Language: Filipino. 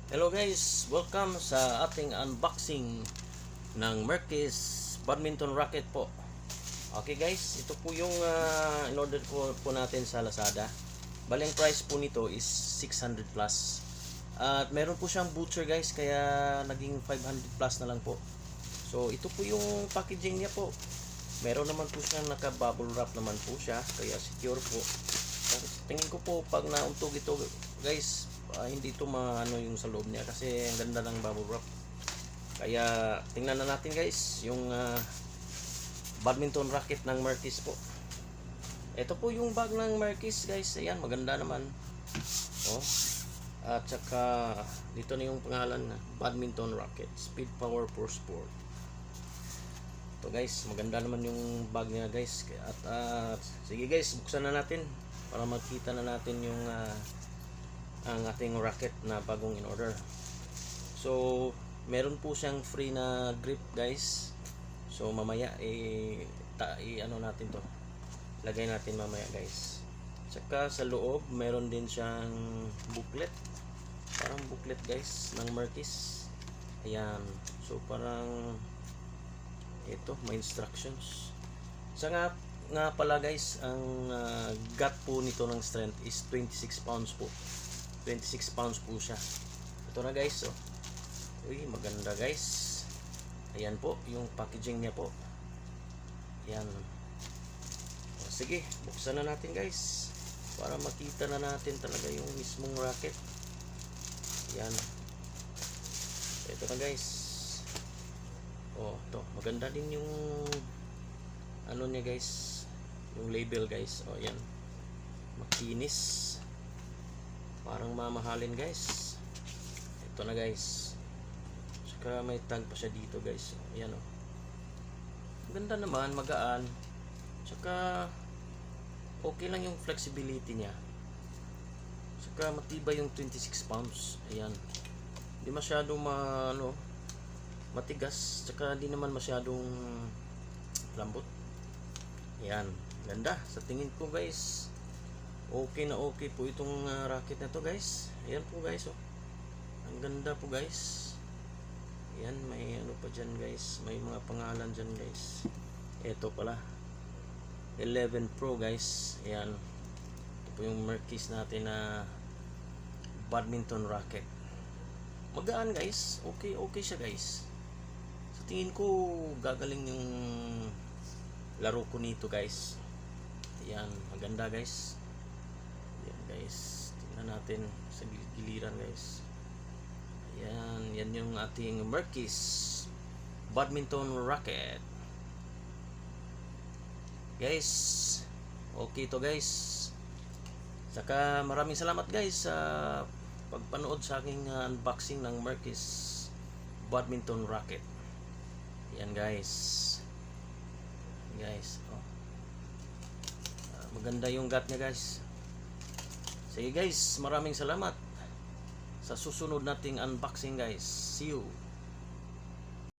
Hello guys, welcome sa ating unboxing ng Merkis badminton racket po. Okay guys, ito po yung in-order po natin sa Lazada. Baling price po nito is 600 plus. At meron po siyang butcher guys, kaya naging 500 plus na lang po. So ito po yung packaging niya po. Meron naman po siyang naka-bubble wrap naman po siya, kaya secure po. Tingin ko po pag nauntog ito guys, hindi ito maano yung sa loob niya kasi ang ganda ng bubble wrap. Kaya tingnan na natin guys yung badminton racket ng Merkis po. Ito po yung bag ng Merkis guys. Ayan, maganda naman. Oh. At saka dito na yung pangalan na badminton racket, speed power for sport. Ito guys, maganda naman yung bag niya guys. At sige guys, buksan na natin para makita na natin yung ang ating racket na bagong in order. So meron po siyang free na grip guys. So mamaya ano natin to, lagay natin mamaya guys. Tsaka sa loob meron din siyang booklet, parang booklet guys ng Merkis. Ayan, so parang ito may instructions. Sa nga pala guys, ang gut po nito ng strength is 26 pounds po. 26 pounds po siya. Ito na guys, oh. Uy, maganda guys. Ayan po yung packaging niya po. Ayan. O, sige, buksan na natin guys para makita na natin talaga yung mismong racket. Ayan. Ito na guys. Oh, to maganda din yung ano niya guys, yung label guys. Oh, ayan. Makinis. Parang mamahalin guys. Ito na guys. Saka may tag pa siya dito guys. Ayan o. Ganda naman, magaan. Saka okay lang yung flexibility niya. Saka matibay yung 26 pounds. Ayan. Hindi masyadong matigas. Saka hindi naman masyadong lambot. Ayan. Ganda. Sa tingin ko guys, okay na okay po itong racket na to guys. Ayan po guys, oh. Ang ganda po guys. Ayan, may ano pa dyan guys, may mga pangalan dyan guys. Ito pala 11 Pro guys. Ayan, ito po yung Merkis natin na badminton racket. Magaan guys, okay siya guys. Sa tingin ko gagaling yung laro ko nito guys. Ayan, maganda guys. Ayan guys, tingnan natin sa giliran guys. Ayan, yan yung ating Merkis badminton racket guys. Okay to guys. Saka maraming salamat guys sa pagpanood sa aking unboxing ng Merkis badminton racket. Ayan guys. Guys, oh. Maganda yung gut niya guys. Sige guys, maraming salamat sa susunod nating unboxing guys. See you.